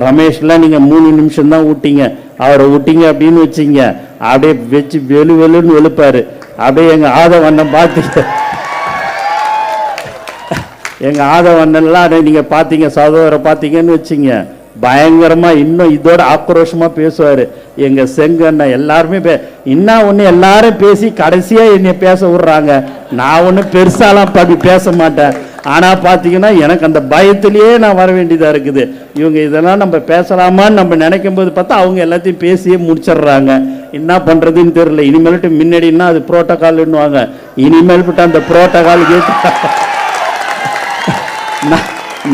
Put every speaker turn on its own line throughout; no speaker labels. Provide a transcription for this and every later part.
ரமேஷ்லாம் நீங்கள் 3 நிமிஷம் தான் விட்டீங்க, அவரை விட்டீங்க அப்படின்னு வச்சிங்க, அப்படியே வச்சு வெளுன்னு வெளுப்பார். அப்படியே எங்கள் ஆதவண்ணன் பார்த்து எங்கள் ஆதவண்ணன்லாம் நீங்கள் பார்த்தீங்க, சகோதரரை பார்த்தீங்கன்னு வச்சிங்க, பயங்கரமாக இன்னும் இதோட ஆக்ரோஷமாக பேசுவார். எங்கள் செங்கண்ணன் எல்லாருமே இன்னும் ஒன்று எல்லாரும் பேசி கடைசியாக என்னை பேச விட்றாங்க. நான் ஒன்றும் பெருசாலாம் பேச மாட்டேன். ஆனால் பார்த்தீங்கன்னா எனக்கு அந்த பயத்திலேயே நான் வர வேண்டியதாக இருக்குது. இவங்க இதெல்லாம் நம்ம பேசலாமான்னு நம்ம நினைக்கும் போது பார்த்தா அவங்க எல்லாத்தையும் பேசியே முடிச்சிடுறாங்க. என்ன பண்ணுறதுன்னு தெரியல. இனிமேல்ட்டு முன்னாடின்னா அது புரோட்டோகால்னுவாங்க, இனிமேல்ட்டு அந்த புரோட்டோகால் கேட்டு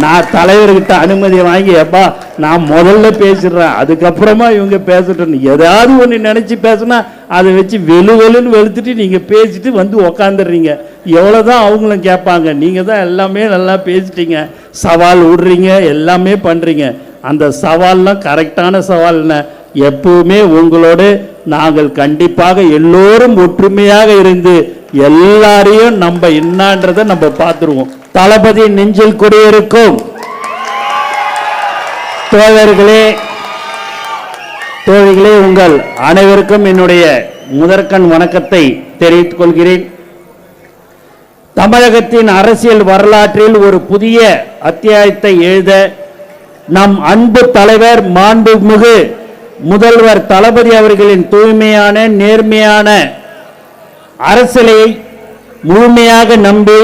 நான் தலைவர்கிட்ட அனுமதியை வாங்கி எப்பா நான் முதல்ல பேசிடுறேன், அதுக்கப்புறமா இவங்க பேசட்டும். ஏதாவது ஒன்று நினச்சி பேசுனா அதை வச்சு வெளுன்னு வெளுத்துட்டு நீங்கள் பேசிட்டு வந்து உக்காந்துடுறீங்க. எவ்வளோதான் அவங்களும் கேட்பாங்க. நீங்கள் தான் எல்லாமே நல்லா பேசிட்டீங்க, சவால் விடுறீங்க, எல்லாமே பண்ணுறீங்க. அந்த சவால்லாம் கரெக்டான சவால்னா எப்பவுமே உங்களோடு நாங்கள் கண்டிப்பாக எல்லோரும் ஒற்றுமையாக இருந்து எல்லாரையும் நம்ம என்னன்றதை நம்ம பார்த்துருவோம். தளபதி நெஞ்சில் குடியிருக்கும். தோழர்களே தோழிகளே, உங்கள் அனைவருக்கும் என்னுடைய முதற்கண் வணக்கத்தை தெரிவித்துக் கொள்கிறேன். தமிழகத்தின் அரசியல் வரலாற்றில் ஒரு புதிய அத்தியாயத்தை எழுத நம் அன்பு தலைவர் மாண்புமிகு முதல்வர் தளபதி அவர்களின் தூய்மையான நேர்மையான அரசியலை முழுமையாக நம்பி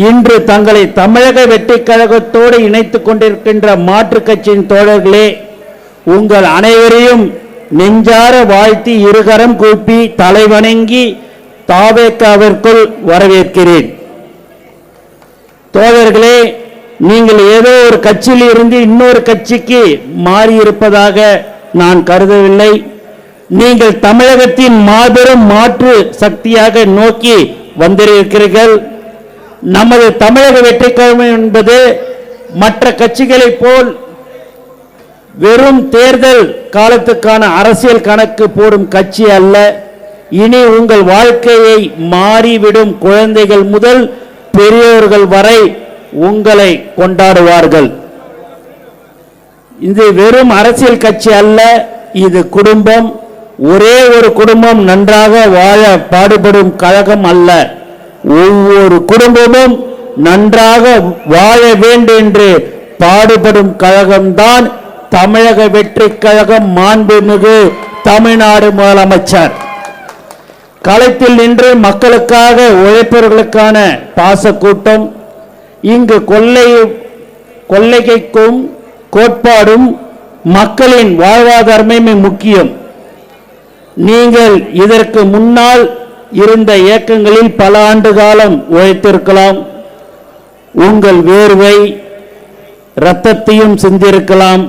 இன்று தங்களை தமிழக வெற்றிக் கழகத்தோடு இணைத்துக் கொண்டிருக்கின்ற மாற்றுக் கட்சியின் தோழர்களே, உங்கள் அனைவரையும் நெஞ்சார வாழ்த்தி இருகரம் கூப்பி தலைவணங்கி தாவேக்காவிற்குள் வரவேற்கிறேன். தோழர்களே, நீங்கள் ஏதோ ஒரு கட்சியில் இருந்து இன்னொரு கட்சிக்கு மாறியிருப்பதாக நான் கருதவில்லை. நீங்கள் தமிழகத்தின் மாபெரும் மாற்று சக்தியாக நோக்கி வந்திருக்கிறீர்கள். நமது தமிழக வெற்றிக் கழகம் என்பது மற்ற கட்சிகளைப் போல் வெறும் தேர்தல் காலத்துக்கான அரசியல் கணக்கு போடும் கட்சி அல்ல. இனி உங்கள் வாழ்க்கையை மாறிவிடும் குழந்தைகள் முதல் பெரியோர்கள் வரை உங்களை கொண்டாடுவார்கள். இது வெறும் அரசியல் கட்சி அல்ல, இது குடும்பம். ஒரே ஒரு குடும்பம் நன்றாக வாழ பாடுபடும் கழகம் அல்ல, ஒவ்வொரு குடும்பமும் நன்றாக வாழ வேண்டும் என்று பாடுபடும் கழகம்தான் தமிழக வெற்றிக் கழகம். மாண்புமிகு தமிழ்நாடு முதலமைச்சர் களத்தில் நின்று மக்களுக்காக உழைப்பவர்களுக்கான பாச கூட்டம். இங்கு கொள்ளைக்கும் கோட்பாடும் மக்களின் வாழ்வாதாரமே முக்கியம். நீங்கள் இதற்கு முன்னால் இருந்த இயக்கங்களில் பல ஆண்டு காலம் உழைத்திருக்கலாம், உங்கள் வேர்வை இரத்தத்தையும் சிந்திருக்கலாம்.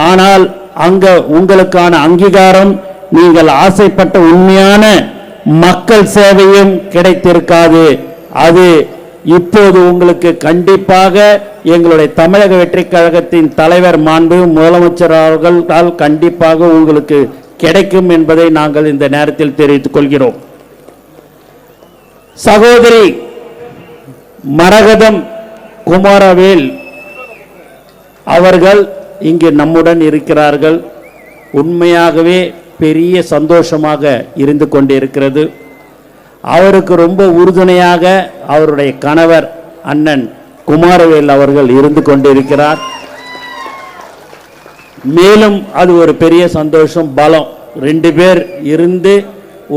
ஆனால் அங்க உங்களுக்கான அங்கீகாரம், நீங்கள் ஆசைப்பட்ட உண்மையான மக்கள் சேவையும் கிடைத்திருக்காது. அது இப்போது உங்களுக்கு கண்டிப்பாக எங்களுடைய தமிழக வெற்றிக் கழகத்தின் தலைவர் மாண்பு முதலமைச்சர் அவர்களால் கண்டிப்பாக உங்களுக்கு கிடைக்கும் என்பதை நாங்கள் இந்த நேரத்தில் தெரிவித்துக் கொள்கிறோம். சகோதரி மரகதம் குமாரவேல் அவர்கள் இங்கு நம்முடன் இருக்கிறார்கள். உண்மையாகவே பெரிய சந்தோஷமாக இருந்து கொண்டிருக்கிறது. அவருக்கு ரொம்ப உறுதுணையாக அவருடைய கணவர் அண்ணன் குமாரவேல் அவர்கள் இருந்து கொண்டிருக்கிறார். மேலும் அது ஒரு பெரிய சந்தோஷம், பலம். 2 பேர் இருந்து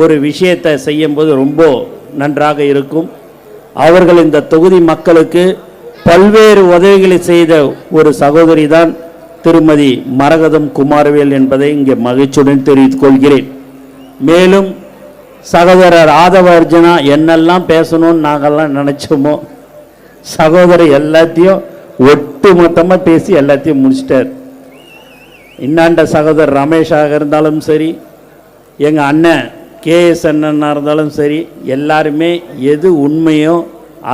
ஒரு விஷயத்தை செய்யும்போது ரொம்ப நன்றாக இருக்கும். அவர்கள் இந்த தொகுதி மக்களுக்கு பல்வேறு உதவிகளை செய்த ஒரு சகோதரி தான் திருமதி மரகதம் குமாரவேல் என்பதை இங்கே மகிழ்ச்சியுடன் தெரிவித்துக் கொள்கிறேன். மேலும் சகோதரர் ஆதவ அர்ஜுனா என்னெல்லாம் பேசணும்னு நாங்கள்லாம் நினைச்சோமோ சகோதரர் எல்லாத்தையும் ஒட்டு மொத்தமாக பேசி எல்லாத்தையும் முடிச்சிட்டார். இன்னாண்ட சகோதரர் ரமேஷாக இருந்தாலும் சரி, எங்கள் அண்ணன் கேஎஸ் அண்ணனாக இருந்தாலும் சரி, எல்லாருமே எது உண்மையோ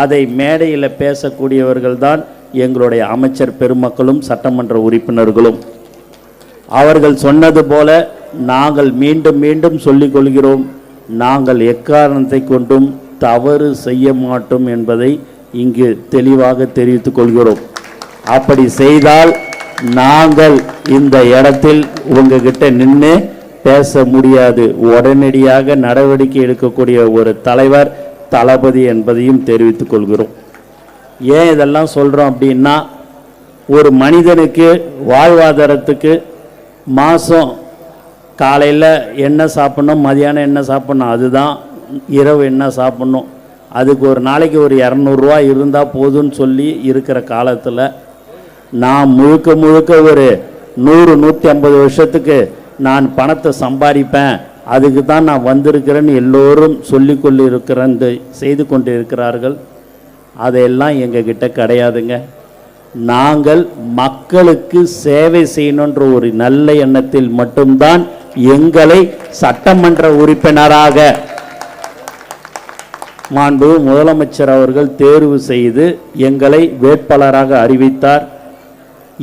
அதை மேடையில் பேசக்கூடியவர்கள் தான் எங்களுடைய அமைச்சர் பெருமக்களும் சட்டமன்ற உறுப்பினர்களும். அவர்கள் சொன்னது போல நாங்கள் மீண்டும் மீண்டும் சொல்லிக் கொள்கிறோம், நாங்கள் எக்காரணத்தை கொண்டும் தவறு செய்ய மாட்டோம் என்பதை இங்கு தெளிவாக தெரிவித்துக் கொள்கிறோம். அப்படி செய்தால் நாங்கள் இந்த இடத்தில் உங்ககிட்ட நின்று பேச முடியாது. உடனடியாக நடவடிக்கை எடுக்கக்கூடிய ஒரு தலைவர் தளபதி என்பதையும் தெரிவித்துக் கொள்கிறோம். ஏன் இதெல்லாம் சொல்கிறோம் அப்படின்னா, ஒரு மனிதனுக்கு வாழ்வாதாரத்துக்கு மாதம் காலையில் என்ன சாப்பிட்ணும், மதியானம் என்ன சாப்பிட்ணும், அதுதான் இரவு என்ன சாப்பிட்ணும், அதுக்கு ஒரு நாளைக்கு ஒரு 200 ரூபா இருந்தால் போதும்னு சொல்லி இருக்கிற காலத்தில் நான் முழுக்க முழுக்க ஒரு 100-150 வருஷத்துக்கு நான் பணத்தை சம்பாதிப்பேன், அதுக்கு தான் நான் வந்திருக்கிறேன்னு எல்லோரும் சொல்லிக்கொண்டு இருக்கிறேன், செய்து கொண்டு இருக்கிறார்கள். அதையெல்லாம் எங்ககிட்ட கிடையாதுங்க. நாங்கள் மக்களுக்கு சேவை செய்யணுன்ற ஒரு நல்ல எண்ணத்தில் மட்டும்தான் எங்களை சட்டமன்ற உறுப்பினராக மாண்பு முதலமைச்சர் அவர்கள் தேர்வு செய்து எங்களை வேட்பாளராக அறிவித்தார்.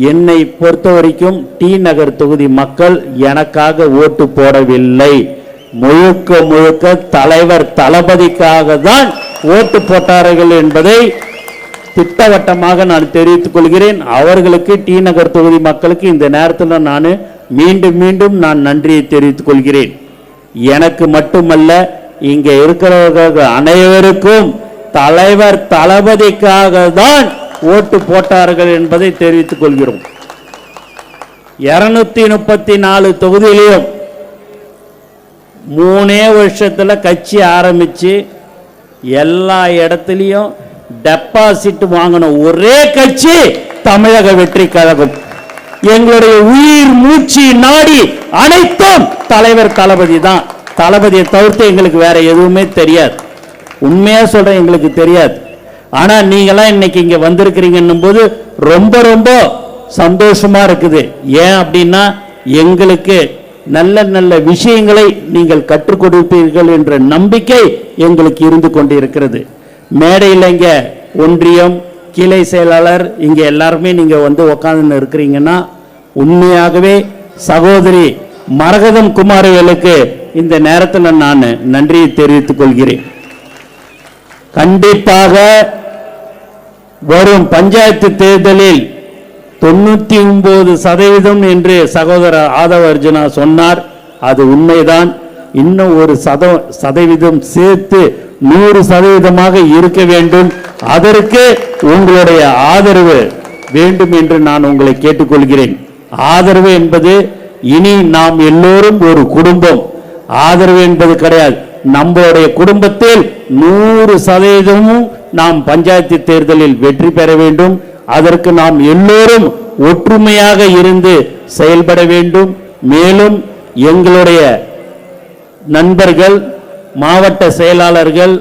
என்னை பொறுத்த வரைக்கும் டி நகர் தொகுதி மக்கள் எனக்காக ஓட்டு போடவில்லை, முழுக்க முழுக்க தலைவர் தளபதிக்காக தான் ஓட்டு போட்டார்கள் என்பதை திட்டவட்டமாக நான் தெரிவித்துக் கொள்கிறேன். அவர்களுக்கு டி நகர் தொகுதி மக்களுக்கு இந்த நேரத்தில் நான் மீண்டும் மீண்டும் நான் நன்றியை தெரிவித்துக் கொள்கிறேன். எனக்கு மட்டுமல்ல, இங்கே இருக்கிறவர்கள் அனைவருக்கும் தலைவர் தளபதிக்காக தான் ஓட்டு போட்டார்கள் என்பதை தெரிவித்துக் கொள்கிறோம். 234 தொகுதியிலையும் 3 வருஷத்துல கட்சி ஆரம்பிச்சு எல்லா இடத்துலையும் டெபாசிட் வாங்கின ஒரே கட்சி தமிழக வெற்றி கழகம். எங்களுடைய உயிர் மூச்சு நாடி அனைத்தும் தலைவர் தளபதி தான். தளபதியை தவிர்த்து எங்களுக்கு வேற எதுவுமே தெரியாது. உண்மையா சொல்றேன், எங்களுக்கு தெரியாது. ஆனா நீங்களாம் இன்னைக்கு இங்க வந்திருக்கிறீங்கன்னும் போது ரொம்ப ரொம்ப சந்தோஷமா இருக்குது. ஏன் அப்படின்னா, எங்களுக்கு நல்ல நல்ல விஷயங்களை நீங்கள் கற்றுக் கொடுப்பீர்கள் என்ற நம்பிக்கை எங்களுக்கு இருந்து கொண்டிருக்கிறது. மேடையில் இங்க ஒன்றியம் கிளை செயலாளர் இங்க எல்லாருமே நீங்க வந்து உட்கார்ந்து இருக்கிறீங்கன்னா, உண்மையாகவே சகோதரி மரகதம் குமாரவேலுக்கு இந்த நேரத்தில் நான் நன்றியை தெரிவித்துக் கொள்கிறேன். கண்டிப்பாக வரும் பஞ்சாயத்து தேர்தலில் 99% என்று சகோதரர் ஆதவ அர்ஜுனா சொன்னார். அது உண்மைதான். இன்னும் ஒரு சதவீதம் சேர்த்து 100% இருக்க வேண்டும். அதற்கு உங்களுடைய ஆதரவு வேண்டும் என்று நான் உங்களை கேட்டுக்கொள்கிறேன். ஆதரவு என்பது இனி நாம் எல்லோரும் ஒரு குடும்பம். ஆதரவு என்பது கிடையாது. நம்மளுடைய குடும்பத்தில் 100% நாம் பஞ்சாயத்து தேர்தலில் வெற்றி பெற வேண்டும். அதற்கு நாம் எல்லோரும் ஒற்றுமையாக இருந்து செயல்பட வேண்டும். மேலும் எங்களுடைய நண்பர்கள், மாவட்ட செயலாளர்கள்,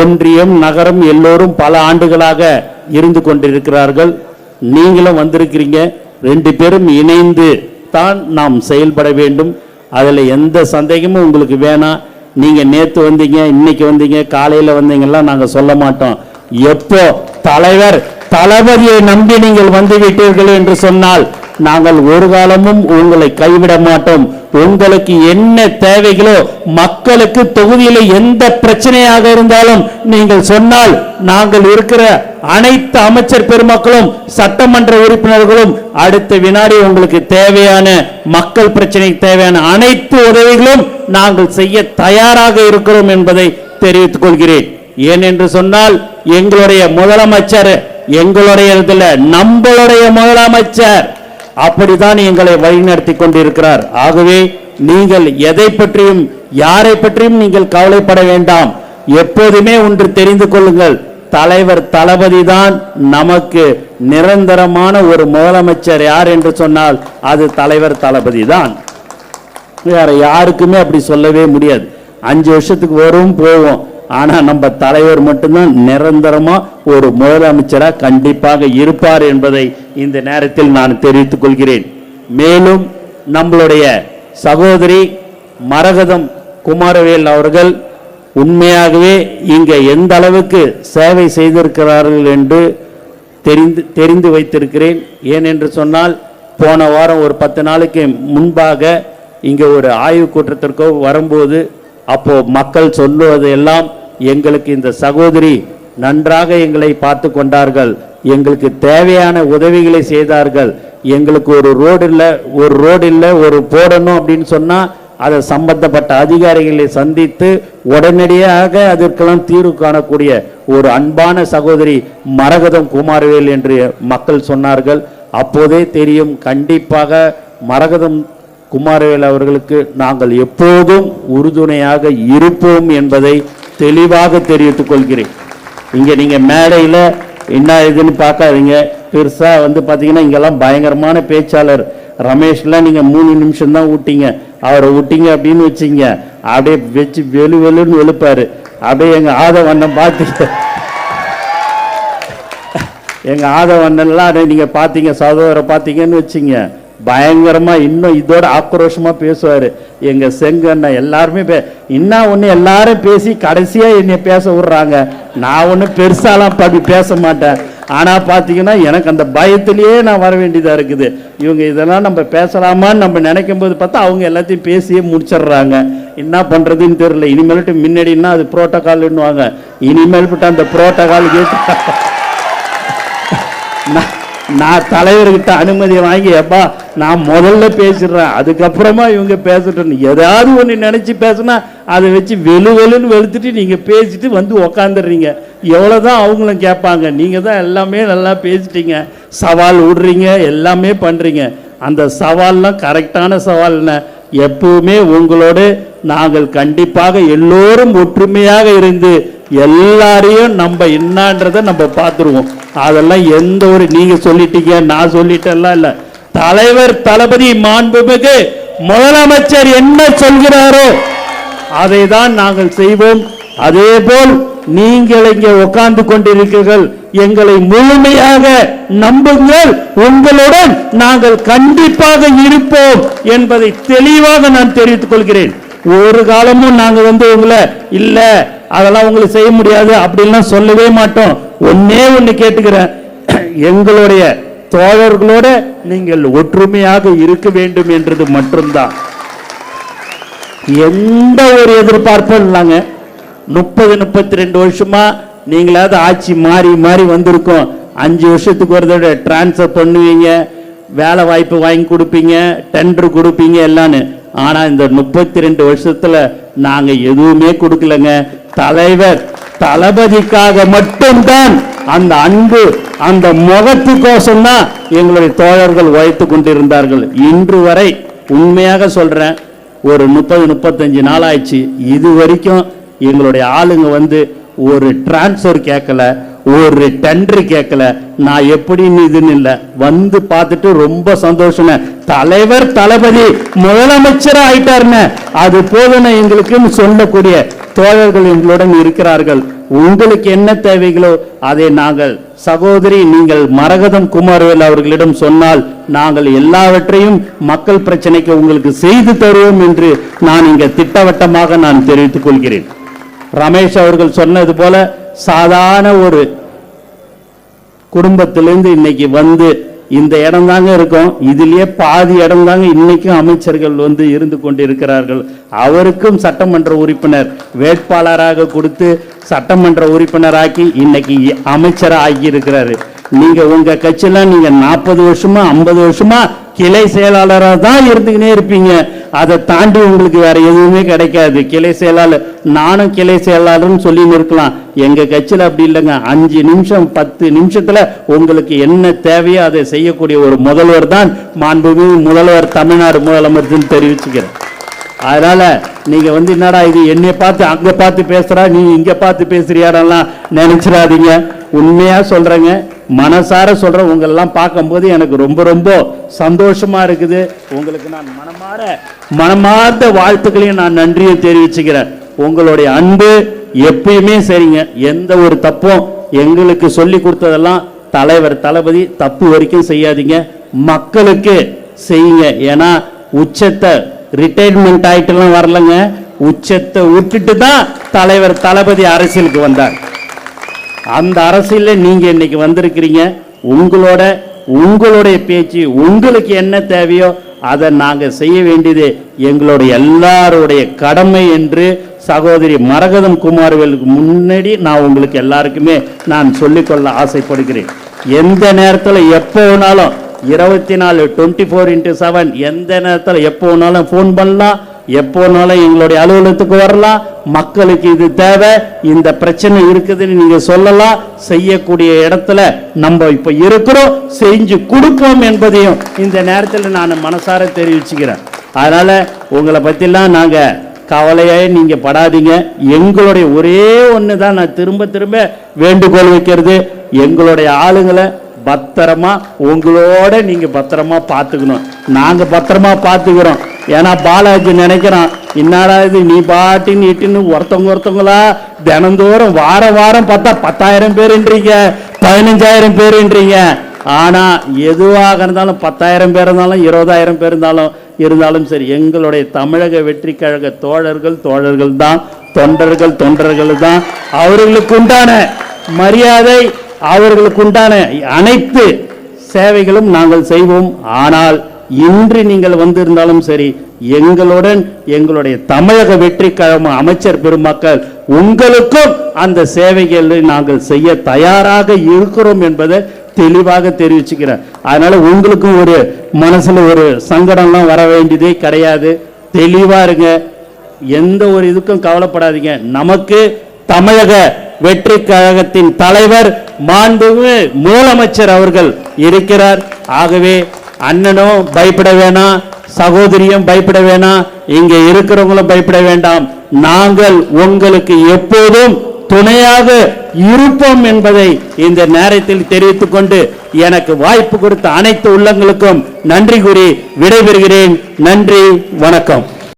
ஒன்றியம், நகரம் எல்லோரும் பல ஆண்டுகளாக இருந்து கொண்டிருக்கிறார்கள். நீங்களும் வந்திருக்கிறீங்க. 2 பேரும் இணைந்து தான் நாம் செயல்பட வேண்டும். அதில் எந்த சந்தேகமும் உங்களுக்கு வேணாம். நீங்க நேத்து வந்தீங்க, இன்னைக்கு வந்தீங்க, காலையில வந்தீங்கலாம் நாங்க சொல்ல மாட்டோம். எப்போ தலைவர் தளபதியை நம்பி நீங்கள் வந்து விட்டீர்கள் என்று சொன்னால் நாங்கள் ஒரு காலமும் உங்களை கைவிட மாட்டோம். உங்களுக்கு என்ன தேவைகளோ, மக்களுக்கு தொகுதியில் எந்த பிரச்சனையாக இருந்தாலும் நீங்கள் சொன்னால் நாங்கள் இருக்கிற அனைத்து அமைச்சர் பெருமக்களும் சட்டமன்ற உறுப்பினர்களும் அடுத்த வினாடி உங்களுக்கு தேவையான மக்கள் பிரச்சனைக்கு தேவையான அனைத்து உதவிகளும் நாங்கள் செய்ய தயாராக இருக்கிறோம் என்பதை தெரிவித்துக் கொள்கிறேன். ஏனென்று சொன்னால் எங்களுடைய முதலமைச்சர், எங்களுடைய நம்மளுடைய முதலமைச்சர் அப்படித்தான் எங்களை வழிநடத்தி கொண்டிருக்கிறார். ஆகவே நீங்கள் எதை பற்றியும் யாரை பற்றியும் நீங்கள் கவலைப்பட வேண்டாம். எப்போதுமே ஒன்று தெரிந்து கொள்ளுங்கள், தலைவர் தளபதி தான் நமக்கு நிரந்தரமான ஒரு முதலமைச்சர். யார் என்று சொன்னால் அது தலைவர் தளபதி தான். வேற யாருக்குமே அப்படி சொல்லவே முடியாது. 5 வருஷத்துக்கு வரும் போவோம். ஆனா நம்ம தலைவர் மட்டும்தான் நிரந்தரமா ஒரு முதலமைச்சரா கண்டிப்பாக இருப்பார் என்பதை இந்த நேரத்தில் நான் தெரிவித்துக் கொள்கிறேன். மேலும் நம்மளுடைய சகோதரி மரகதம் குமாரவேல் அவர்கள் உண்மையாகவே இங்க எந்த அளவுக்கு சேவை செய்திருக்கிறார்கள் என்று தெரிந்து வைத்திருக்கிறேன். ஏனென்று சொன்னால் போன வாரம் ஒரு 10 நாளைக்கு முன்பாக இங்க ஒரு ஆய்வு கூட்டத்திற்கோ வரும்போது அப்போ மக்கள் சொல்லுவது எல்லாம், எங்களுக்கு இந்த சகோதரி நன்றாக எங்களை பார்த்து கொண்டார்கள், எங்களுக்கு தேவையான உதவிகளை செய்தார்கள், எங்களுக்கு ஒரு ரோடு இல்லை ஒரு போடணும் அப்படின்னு சொன்னால் அதை சம்பந்தப்பட்ட அதிகாரிகளை சந்தித்து உடனடியாக அதற்கெல்லாம் தீர்வு காணக்கூடிய ஒரு அன்பான சகோதரி மரகதம் குமாரவேல் என்று மக்கள் சொன்னார்கள். அப்போதே தெரியும், கண்டிப்பாக மரகதம் குமாரவேல் அவர்களுக்கு நாங்கள் எப்போதும் உறுதுணையாக இருப்போம் என்பதை தெளிவாக தெரிவித்துக் கொள்கிறேன். இங்கே நீங்கள் மேடையில் என்ன இதுன்னு பார்க்காதீங்க. பெருசாக பார்த்தீங்கன்னா இங்கெல்லாம் பயங்கரமான பேச்சாளர் ரமேஷ்லாம் நீங்கள் 3 நிமிஷம் தான் விட்டீங்க. அவரை விட்டீங்க அப்படின்னு வச்சிங்க, அப்படியே வச்சு வெளுன்னு வெளுப்பாரு. அப்படியே எங்கள் ஆதவண்ணன் பார்த்தீங்க, எங்கள் ஆதவண்ணன்லாம் நீங்கள் பார்த்தீங்க, சகோதரரை பார்த்தீங்கன்னு வச்சிங்க, பயங்கரமாக இன்னும் இதோட ஆக்ரோஷமாக பேசுவார். எங்கள் செங்கண்ணா எல்லாருமே இன்னும் ஒன்று எல்லாரும் பேசி கடைசியாக என்னை பேச விட்றாங்க. நான் ஒன்றும் பெருசாலாம் பேச மாட்டேன். ஆனால் பார்த்தீங்கன்னா எனக்கு அந்த பயத்திலேயே நான் வர வேண்டியதாக இருக்குது. இவங்க இதெல்லாம் நம்ம பேசலாமான்னு நம்ம நினைக்கும் போது பார்த்தா அவங்க எல்லாத்தையும் பேசியே முடிச்சிடுறாங்க. என்ன பண்ணுறதுன்னு தெரியல. இனிமேல்ட்டு முன்னாடின்னா அது புரோட்டோகால்னுவாங்க, இனிமேல்ட்டு அந்த புரோட்டோகால் கேட்டு நான் தலைவர்கிட்ட அனுமதி வாங்கி எப்பா நான் முதல்ல பேசிடுறேன், அதுக்கப்புறமா இவங்க பேசட்டும். ஏதாவது ஒன்று நினச்சி பேசுனா அதை வச்சு வெளுன்னு வெளுத்துட்டு நீங்கள் பேசிட்டு உக்காந்துடுறீங்க. எவ்வளோதான் அவங்களும் கேட்பாங்க. நீங்கள் தான் எல்லாமே நல்லா பேசிட்டீங்க, சவால் விடுறீங்க, எல்லாமே பண்ணுறீங்க. அந்த சவால்லாம் கரெக்டான சவால்ன எப்பவுமே உங்களோடு நாங்கள் கண்டிப்பாக எல்லோரும் ஒற்றுமையாக இருந்து எல்லாரையும் நம்ம என்னன்றதை நம்ம பார்த்துருவோம். அதெல்லாம் எந்த ஒரு நீங்க சொல்லிட்டீங்க நான் சொல்லிட்டேன்லாம் இல்லை. தலைவர் தளபதி மாண்புமிகு முதலமைச்சர் என்ன சொல்கிறாரோ அதை தான் நாங்கள் செய்வோம். அதே போல் நீங்கள் இங்கே உட்கார்ந்து கொண்டிருக்கிறீர்கள், எங்களை முழுமையாக நம்புங்கள், உங்களுடன் நாங்கள் கண்டிப்பாக இருப்போம் என்பதை தெளிவாக நான் தெரிவித்துக் கொள்கிறேன். ஒரு காலமும் நாங்கள் உங்களை இல்ல அதெல்லாம் உங்களுக்கு செய்ய முடியாது அப்படின்லாம் சொல்லவே மாட்டோம். ஒன்னே ஒன்று கேட்டுக்கிறேன், எங்களுடைய தோழர்களோட நீங்கள் ஒற்றுமையாக இருக்க வேண்டும் என்றது மட்டும்தான். எந்த ஒரு எதிர்பார்ப்பும் இல்லைங்க. 30-32 வருஷமா நீங்களாவது ஆட்சி மாறி மாறி வந்திருக்கோம். 5 வருஷத்துக்கு ஒரு தடவை டிரான்ஸ்ஃபர் பண்ணுவீங்க, வேலை வாய்ப்பு வாங்கி கொடுப்பீங்க, டெண்டர் கொடுப்பீங்க எல்லான்னு. ஆனா இந்த 32 வருஷத்துல நாங்க எதுவுமே கொடுக்கலங்க. தலைவர் தளபதிக்காக மட்டும்தான் அந்த அன்பு, அந்த முகத்துக்கோசம் தான் எங்களுடைய தோழர்கள் உழைத்து கொண்டிருந்தார்கள். இன்று வரை உண்மையாக சொல்றேன், ஒரு 30-35 நாள் ஆயிடுச்சு, இது வரைக்கும் எங்களுடைய ஆளுங்க ஒரு டிரான்ஸ்ஃபர் கேட்கல, ஒரு டெண்டர் கேட்கல. நான் எப்படின்னு இதுன்னு இல்லை, பார்த்துட்டு ரொம்ப சந்தோஷம். தலைவர் தளபதி முதலமைச்சர் ஆயிட்டாருன்னு அது போதுன எங்களுக்குன்னு சொல்லக்கூடிய தோழர்கள் எங்களுடன் இருக்கிறார்கள். உங்களுக்கு என்ன தேவைகளோ அதை நாங்கள் சகோதரி நீங்கள் மரகதம் குமாரவேல் அவர்களிடம் சொன்னால் நாங்கள் எல்லாவற்றையும் மக்கள் பிரச்சனைக்கு உங்களுக்கு செய்து தருவோம் என்று நான் இங்க திட்டவட்டமாக நான் தெரிவித்துக் கொள்கிறேன். ரமேஷ் அவர்கள் சொன்னது போல சாதாரண ஒரு குடும்பத்திலிருந்து இன்னைக்கு இந்த இடம் தாங்க இருக்கும். இதுலயே பாதி இடம் தாங்க இன்னைக்கும் அமைச்சர்கள் இருந்து கொண்டிருக்கிறார்கள். அவருக்கும் சட்டமன்ற உறுப்பினர் வேட்பாளராக கொடுத்து சட்டமன்ற உறுப்பினராக்கி இன்னைக்கு அமைச்சராக ஆகி இருக்கிறாரு. நீங்க உங்க கட்சியில நீங்க 40 வருஷமா 50 வருஷமா கிளை செயலாளராக தான் இருந்துக்கினே இருப்பீங்க. அதை தாண்டி உங்களுக்கு வேற எதுவுமே கிடைக்காது. கிளை செயலாளர், நானும் கிளை செயலாளர்னு சொல்லி இருக்கலாம். எங்க கட்சியில் அப்படி இல்லைங்க. 5 நிமிஷம் 10 நிமிஷத்துல உங்களுக்கு என்ன தேவையோ அதை செய்யக்கூடிய ஒரு முதல்வர் தான் மாண்புமிகு முதல்வர் தமிழ்நாடு முதலமைச்சர் தெரிவிச்சுக்கிறேன். அதனால நீங்க என்னடா இது என்னை பார்த்து அங்க பார்த்து பேசுறா, நீ இங்க பார்த்து பேசுறியாரெல்லாம் நினைச்சிடாதீங்க. உண்மையா சொல்றேங்க, மனசார சொல்றேன். உங்களெல்லாம் பார்க்கும்போது எனக்கு ரொம்ப ரொம்ப சந்தோஷமா இருக்குது. உங்களுக்கு நான் மனமார்ந்த வாழ்த்துக்களையும் நான் நன்றியை தெரிவிச்சுக்கிறேன். உங்களுடைய அன்பு எப்பயுமே சரிங்க. எந்த ஒரு தப்பும் எங்களுக்கு சொல்லி கொடுத்ததெல்லாம் தலைவர் தளபதி தப்பு வரைக்கும் செய்யாதீங்க, மக்களுக்கு செய்யுங்க. ஏன்னா உச்சத்தை ரிட்டையர்மெண்ட் ஆயிட்டுலாம் வரலங்க, உச்சத்தை விட்டுட்டு தான் தலைவர் தளபதி அரசியலுக்கு வந்தார். அந்த அரசியலில் நீங்க இன்னைக்கு வந்திருக்கிறீங்க. உங்களுடைய பேச்சு, உங்களுக்கு என்ன தேவையோ அதை நாங்கள் செய்ய வேண்டியது எங்களுடைய எல்லாருடைய கடமை என்று சகோதரி மரகதம் குமாரவேலுக்கு முன்னாடி நான் உங்களுக்கு எல்லாருக்குமே நான் சொல்லிக்கொள்ள ஆசைப்படுகிறேன். எந்த நேரத்தில் எப்போ வேணாலும் 24 24x7 எந்த நேரத்தில் எப்போ வேணாலும் ஃபோன் பண்ணலாம், எப்போ வேணாலும் எங்களுடைய அலுவலகத்துக்கு வரலாம். மக்களுக்கு இது தேவை, இந்த பிரச்சனை இருக்குதுன்னு நீங்க சொல்லலாம். செய்யக்கூடிய இடத்துல நம்ம இப்ப இருக்கிறோம், செஞ்சு கொடுப்போம் என்பதையும் இந்த நேரத்தில் நான் மனசார தெரிவிச்சுக்கிறேன். அதனால உங்களை பத்திலாம் நாங்க கவலையே நீங்க படாதீங்க. எங்களுடைய ஒரே ஒன்று தான் நான் திரும்ப திரும்ப வேண்டுகோள் வைக்கிறது, எங்களுடைய ஆளுங்களை பத்திரமா உங்களோட நீங்க பத்திரமா பார்த்துக்கணும். நாங்க பத்திரமா பார்த்துக்கிறோம். ஏன்னா பாலாஜி நினைக்கிறான், என்னடா இது நீ பாட்டின்னு இட்டுன்னு ஒருத்தவங்களா தினந்தோறும் வாரம் பார்த்தா 10,000 பேருன்றீங்க, 15,000 பேருன்றீங்க. ஆனா எதுவாக இருந்தாலும் 10,000 பேர் இருந்தாலும் 20,000 பேர் இருந்தாலும் சரி, எங்களுடைய தமிழக வெற்றி கழக தோழர்கள் தான், தொண்டர்கள் தான். அவர்களுக்கு உண்டான மரியாதை, அவர்களுக்கு உண்டான அனைத்து சேவைகளும் நாங்கள் செய்வோம். ஆனால் இன்று நீங்கள் வந்திருந்தாலும் சரி, எங்களுடன் எங்களுடைய தமிழக வெற்றி கழக அமைச்சர் பெருமக்கள் உங்களுக்கும் அந்த சேவைகளை நாங்கள் செய்ய தயாராக இருக்கிறோம் என்பதை தெளிவாக தெரிவிச்சுக்கிறேன். அதனால உங்களுக்கும் ஒரு மனசுல ஒரு சங்கடம்லாம் வர வேண்டியதே கிடையாது. தெளிவா இருங்க, எந்த ஒரு இதுக்கும் கவலைப்படாதீங்க. நமக்கு தமிழக வெற்றி கழகத்தின் தலைவர் மாண்புமிகு முதலமைச்சர் அவர்கள் இருக்கிறார். ஆகவே அண்ணனும் பயப்பட வேணாம், சகோதரியும் பயப்பட வேணாம், இங்க இருக்கிறவங்களும் பயப்பட வேண்டாம். நாங்கள் உங்களுக்கு எப்போதும் துணையாக இருப்போம் என்பதை இந்த நேரத்தில் தெரிவித்துக் கொண்டு எனக்கு வாய்ப்பு கொடுத்த அனைத்து உள்ளங்களுக்கும் நன்றி கூறி விடைபெறுகிறேன். நன்றி, வணக்கம்.